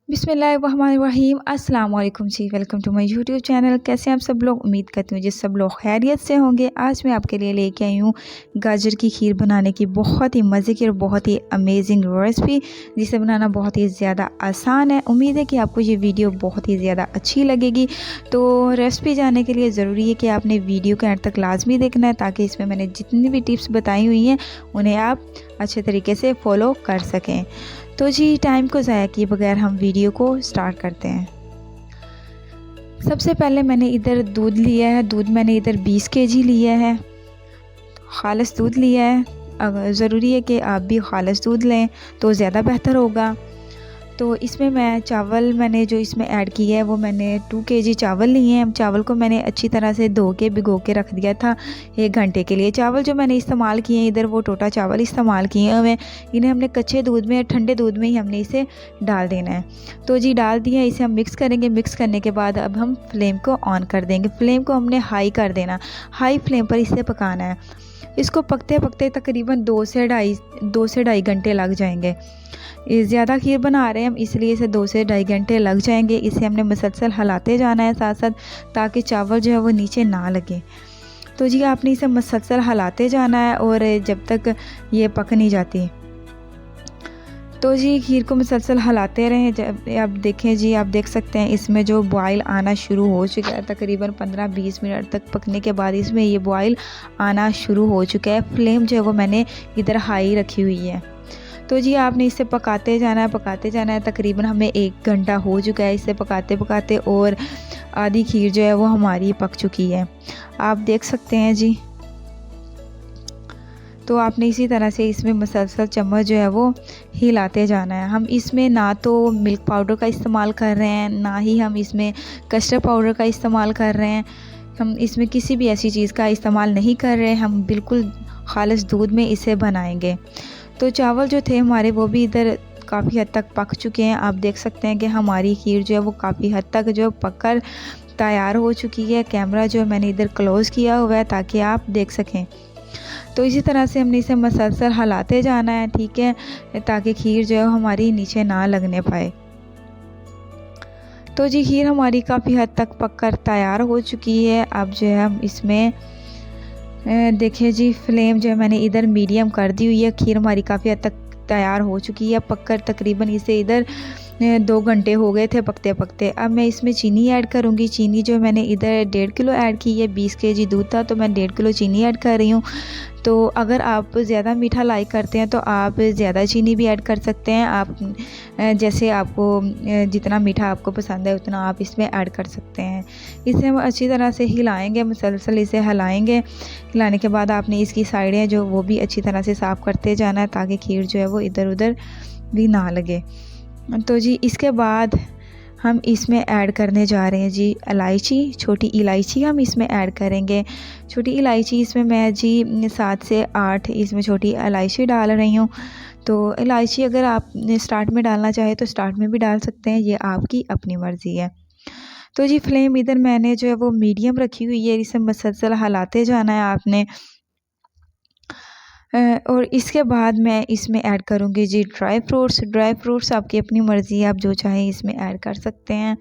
बिस्मिल्लाहिर्रहमानिर्रहीम अस्सलाम वालेकुम जी। Welcome to my YouTube channel. कैसे हैं आप सब लोग? उम्मीद करती हूँ जी सब लोग खैरियत से होंगे। आज मैं आपके लिए लेके आई हूँ गाजर की खीर बनाने की बहुत ही मज़े की और बहुत ही अमेजिंग रेसिपी, जिसे बनाना बहुत ही ज़्यादा आसान है। उम्मीद है कि आपको ये वीडियो बहुत ही ज़्यादा अच्छी लगेगी। तो रेसिपी जानने के लिए ज़रूरी है कि आपने वीडियो के एंड तक लाजमी देखना है, ताकि इसमें मैंने जितनी भी टिप्स बताई हुई हैं उन्हें आप अच्छे तरीके से फ़ॉलो कर सकें। तो जी टाइम को ज़ाया किए बगैर हम वीडियो को स्टार्ट करते हैं। सबसे पहले मैंने इधर दूध लिया है। दूध मैंने इधर 20 केजी लिया है। खालिस दूध लिया है। अगर ज़रूरी है कि आप भी खालिस दूध लें तो ज़्यादा बेहतर होगा। तो इसमें मैं चावल मैंने जो इसमें ऐड किया है वो मैंने 2 केजी चावल लिए हैं। चावल को मैंने अच्छी तरह से धो के भिगो के रख दिया था 1 घंटे के लिए। चावल जो मैंने इस्तेमाल किए हैं इधर वो टोटा चावल इस्तेमाल किए हुए हैं। इन्हें हमने कच्चे दूध में, ठंडे दूध में ही हमने इसे डाल देना है। तो जी डाल दिया, इसे हम मिक्स करेंगे। मिक्स करने के बाद अब हम फ्लेम को ऑन कर देंगे। फ्लेम को हमने हाई कर देना, हाई फ्लेम पर इसे पकाना है। इसको पकते पकते तकरीबन 2 से ढाई घंटे लग जाएंगे। ज़्यादा खीर बना रहे हैं हम, इसलिए इसे 2 से ढाई घंटे लग जाएंगे। इसे हमने मुसलसल हिलाते जाना है साथ साथ, ताकि चावल जो है वो नीचे ना लगे। तो जी आपने इसे मुसलसल हिलाते जाना है और जब तक ये पक नहीं जाती। तो जी खीर को मुसलसल हिलाते रहें। जब आप देखें जी, आप देख सकते हैं इसमें जो बॉयल आना शुरू हो चुका है। तकरीबन 15-20 मिनट तक पकने के बाद इसमें ये बॉयल आना शुरू हो चुका है। फ्लेम जो है वो मैंने इधर हाई रखी हुई है। तो जी आपने इसे पकाते जाना है, पकाते जाना है। तकरीबन हमें 1 घंटा हो चुका है इसे पकाते पकाते, और आधी खीर जो है वो हमारी पक चुकी है, आप देख सकते हैं जी। तो आपने इसी तरह से इसमें मुसलसल चम्मच जो है वो हिलाते जाना है। हम इसमें ना तो मिल्क पाउडर का इस्तेमाल कर रहे हैं, ना ही हम इसमें कस्टर्ड पाउडर का इस्तेमाल कर रहे हैं। हम इसमें किसी भी ऐसी चीज़ का इस्तेमाल नहीं कर रहे हैं। हम बिल्कुल खालिस दूध में इसे बनाएंगे। तो चावल जो थे हमारे वो भी इधर काफ़ी हद तक पक चुके हैं। आप देख सकते हैं कि हमारी खीर जो है वो काफ़ी हद तक जो पककर तैयार हो चुकी है। कैमरा जो मैंने इधर क्लोज़ किया हुआ है ताकि आप देख सकें। तो इसी तरह से हमने इसे मसलसल हिलाते जाना है, ठीक है, ताकि खीर जो है हमारी नीचे ना लगने पाए। तो जी खीर हमारी काफ़ी हद तक पककर तैयार हो चुकी है। अब जो है हम इसमें देखिए जी, फ्लेम जो है मैंने इधर मीडियम कर दी हुई है। खीर हमारी काफ़ी हद तक तैयार हो चुकी है पककर। तकरीबन इसे इधर 2 घंटे हो गए थे पकते पकते। अब मैं इसमें चीनी ऐड करूँगी। चीनी जो मैंने इधर 1.5 किलो ऐड की है। 20 केजी दूध था तो मैं 1.5 किलो चीनी ऐड कर रही हूँ। तो अगर आप ज़्यादा मीठा लाइक करते हैं तो आप ज़्यादा चीनी भी ऐड कर सकते हैं। आप जैसे आपको जितना मीठा आपको पसंद है उतना आप इसमें ऐड कर सकते हैं। इसे हम अच्छी तरह से हिलाएंगे, मुसलसल इसे हिलाएंगे। हिलाने के बाद आपने इसकी साइडें जो वो भी अच्छी तरह से साफ़ करते जाना है, ताकि खीर जो है वो इधर उधर भी ना लगे। तो जी इसके बाद हम इसमें ऐड करने जा रहे हैं जी इलायची, छोटी इलायची हम इसमें ऐड करेंगे। छोटी इलायची इसमें मैं जी 7 से 8 इसमें छोटी इलायची डाल रही हूँ। तो इलायची अगर आप स्टार्ट में डालना चाहे तो स्टार्ट में भी डाल सकते हैं, ये आपकी अपनी मर्ज़ी है। तो जी फ्लेम इधर मैंने जो है वो मीडियम रखी हुई है। इसे मुसलसल हिलाते जाना है आपने। और इसके बाद मैं इसमें ऐड करूँगी जी ड्राई फ्रूट्स। ड्राई फ्रूट्स आपकी अपनी मर्ज़ी है, आप जो चाहें इसमें ऐड कर सकते हैं।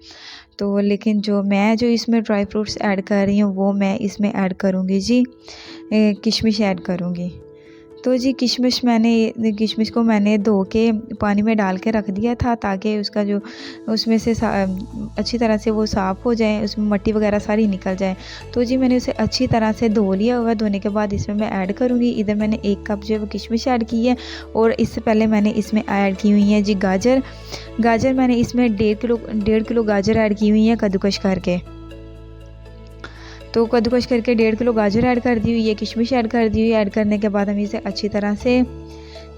तो लेकिन जो इसमें ड्राई फ्रूट्स ऐड कर रही हूँ वो मैं इसमें ऐड करूँगी जी किशमिश ऐड करूँगी। तो जी किशमिश को मैंने धो के पानी में डाल के रख दिया था, ताकि उसका जो उसमें से अच्छी तरह से वो साफ़ हो जाए, उसमें मिट्टी वगैरह सारी निकल जाए। तो जी मैंने उसे अच्छी तरह से धो लिया हुआ। धोने के बाद इसमें मैं ऐड करूँगी। इधर मैंने 1 कप जो है वो किशमिश ऐड की है, और इससे पहले मैंने इसमें ऐड की हुई है जी गाजर। गाजर मैंने इसमें 1.5 किलो गाजर ऐड की हुई है कद्दूकश करके। तो कद्दूकश करके 1.5 किलो गाजर ऐड कर दी हुई है, किशमिश ऐड कर दी हुई है। ऐड करने के बाद हम इसे अच्छी तरह से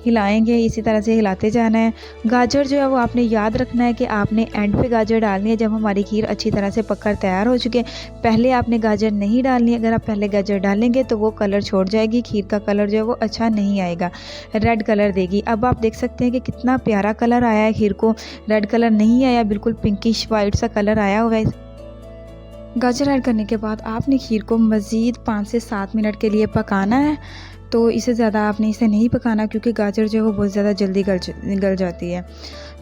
हिलाएंगे। इसी तरह से हिलाते जाना है। गाजर जो है वो आपने याद रखना है कि आपने एंड पे गाजर डालनी है, जब हमारी खीर अच्छी तरह से पककर तैयार हो चुके। पहले आपने गाजर नहीं डालनी। अगर आप पहले गाजर डालेंगे तो वो कलर छोड़ जाएगी, खीर का कलर जो है वो अच्छा नहीं आएगा, रेड कलर देगी। अब आप देख सकते हैं कि कितना प्यारा कलर आया है। खीर को रेड कलर नहीं आया, बिल्कुल पिंकिश वाइट सा कलर आया हुआ है। गाजर ऐड करने के बाद आपने खीर को मज़ीद 5 से 7 मिनट के लिए पकाना है। तो इससे ज़्यादा आपने इसे नहीं पकाना, क्योंकि गाजर जो है वो बहुत ज़्यादा जल्दी गल जाती है।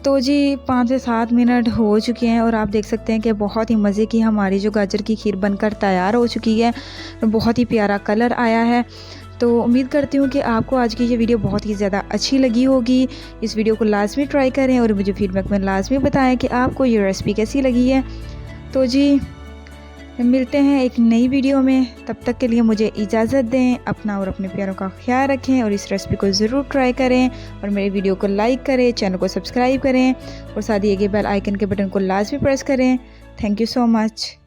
तो जी 5 से 7 मिनट हो चुके हैं और आप देख सकते हैं कि बहुत ही मज़े की हमारी जो गाजर की खीर बनकर तैयार हो चुकी है। बहुत ही प्यारा कलर आया है। तो उम्मीद करती हूँ कि आपको आज की ये वीडियो बहुत ही ज़्यादा अच्छी लगी होगी। इस वीडियो को लाज़मी ट्राई करें और मुझे फीडबैक में लाज़मी बताएं कि आपको ये रेसिपी कैसी लगी है। तो जी मिलते हैं एक नई वीडियो में, तब तक के लिए मुझे इजाज़त दें। अपना और अपने प्यारों का ख्याल रखें और इस रेसिपी को ज़रूर ट्राई करें और मेरे वीडियो को लाइक करें, चैनल को सब्सक्राइब करें और साथ ही ये बेल आइकन के बटन को लाजमी प्रेस करें। Thank you so much.